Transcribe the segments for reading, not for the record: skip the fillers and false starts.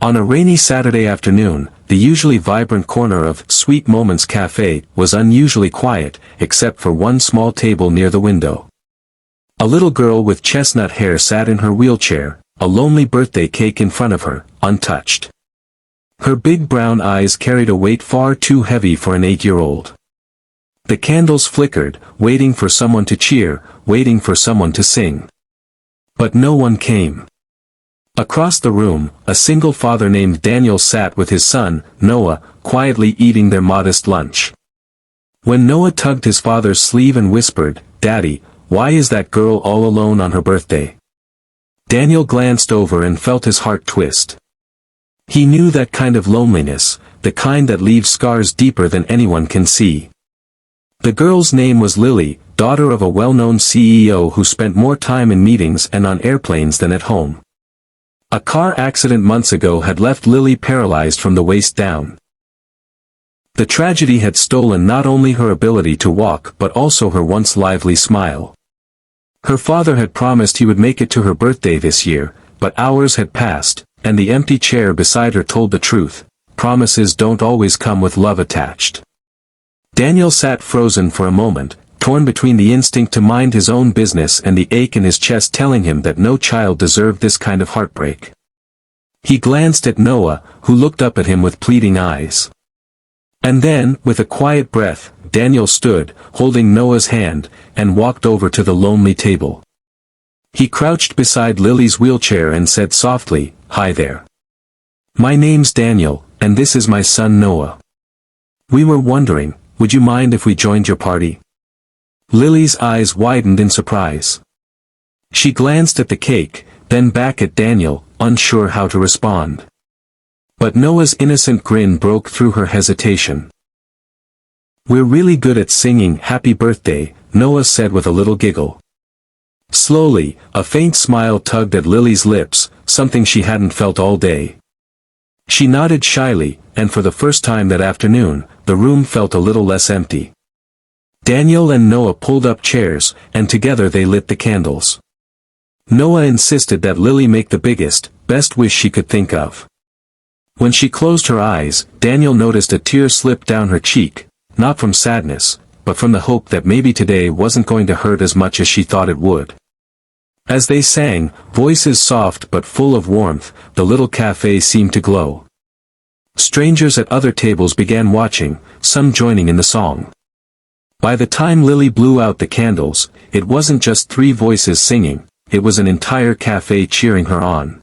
On a rainy Saturday afternoon, the usually vibrant corner of Sweet Moments Cafe was unusually quiet, except for one small table near the window. A little girl with chestnut hair sat in her wheelchair, a lonely birthday cake in front of her, untouched. Her big brown eyes carried a weight far too heavy for an 8-year-old. The candles flickered, waiting for someone to cheer, waiting for someone to sing. But no one came. Across the room, a single father named Daniel sat with his son, Noah, quietly eating their modest lunch. When Noah tugged his father's sleeve and whispered, "Daddy, why is that girl all alone on her birthday?" Daniel glanced over and felt his heart twist. He knew that kind of loneliness, the kind that leaves scars deeper than anyone can see. The girl's name was Lily, daughter of a well-known CEO who spent more time in meetings and on airplanes than at home. A car accident months ago had left Lily paralyzed from the waist down. The tragedy had stolen not only her ability to walk but also her once lively smile. Her father had promised he would make it to her birthday this year, but hours had passed, and the empty chair beside her told the truth: promises don't always come with love attached. Daniel sat frozen for a moment, torn between the instinct to mind his own business and the ache in his chest telling him that no child deserved this kind of heartbreak. He glanced at Noah, who looked up at him with pleading eyes. And then, with a quiet breath, Daniel stood, holding Noah's hand, and walked over to the lonely table. He crouched beside Lily's wheelchair and said softly, "Hi there. My name's Daniel, and this is my son Noah. We were wondering, would you mind if we joined your party?" Lily's eyes widened in surprise. She glanced at the cake, then back at Daniel, unsure how to respond. But Noah's innocent grin broke through her hesitation. "We're really good at singing Happy Birthday," Noah said with a little giggle. Slowly, a faint smile tugged at Lily's lips, something she hadn't felt all day. She nodded shyly, and for the first time that afternoon, the room felt a little less empty. Daniel and Noah pulled up chairs, and together they lit the candles. Noah insisted that Lily make the biggest, best wish she could think of. When she closed her eyes, Daniel noticed a tear slip down her cheek, not from sadness, but from the hope that maybe today wasn't going to hurt as much as she thought it would. As they sang, voices soft but full of warmth, the little cafe seemed to glow. Strangers at other tables began watching, some joining in the song. By the time Lily blew out the candles, it wasn't just 3 voices singing, it was an entire cafe cheering her on.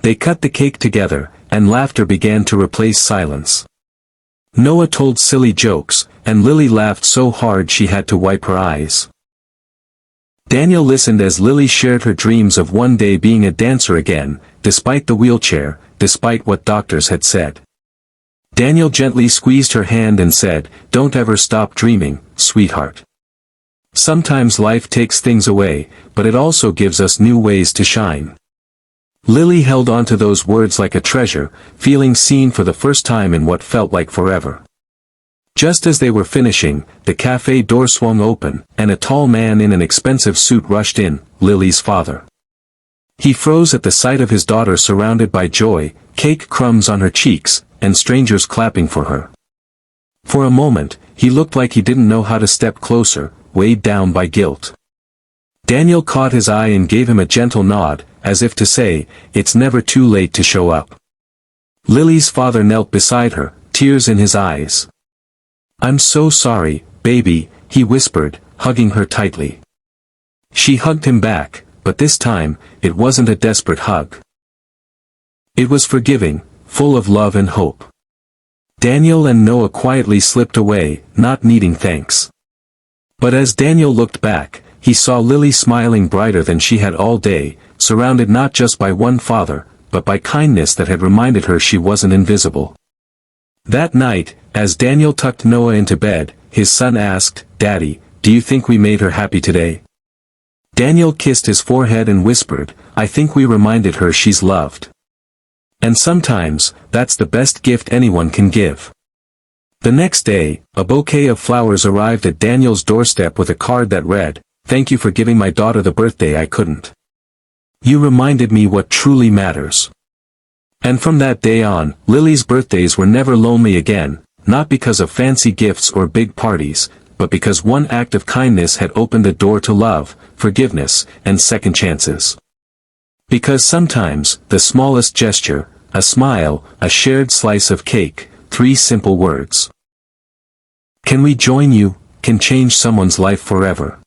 They cut the cake together, and laughter began to replace silence. Noah told silly jokes, and Lily laughed so hard she had to wipe her eyes. Daniel listened as Lily shared her dreams of one day being a dancer again, despite the wheelchair, despite what doctors had said. Daniel gently squeezed her hand and said, "Don't ever stop dreaming, sweetheart. Sometimes life takes things away, but it also gives us new ways to shine." Lily held on to those words like a treasure, feeling seen for the first time in what felt like forever. Just as they were finishing, the cafe door swung open, and a tall man in an expensive suit rushed in, Lily's father. He froze at the sight of his daughter surrounded by joy, cake crumbs on her cheeks, and strangers clapping for her. For a moment, he looked like he didn't know how to step closer, weighed down by guilt. Daniel caught his eye and gave him a gentle nod, as if to say, "It's never too late to show up." Lily's father knelt beside her, tears in his eyes. "I'm so sorry, baby," he whispered, hugging her tightly. She hugged him back, but this time, it wasn't a desperate hug. It was forgiving, full of love and hope. Daniel and Noah quietly slipped away, not needing thanks. But as Daniel looked back, he saw Lily smiling brighter than she had all day, surrounded not just by one father, but by kindness that had reminded her she wasn't invisible. That night, as Daniel tucked Noah into bed, his son asked, "Daddy, do you think we made her happy today?" Daniel kissed his forehead and whispered, "I think we reminded her she's loved." And sometimes, that's the best gift anyone can give. The next day, a bouquet of flowers arrived at Daniel's doorstep with a card that read, "Thank you for giving my daughter the birthday I couldn't. You reminded me what truly matters." And from that day on, Lily's birthdays were never lonely again, not because of fancy gifts or big parties, but because one act of kindness had opened the door to love, forgiveness, and second chances. Because sometimes, the smallest gesture, a smile, a shared slice of cake, 3 simple words. Can we join you, can change someone's life forever.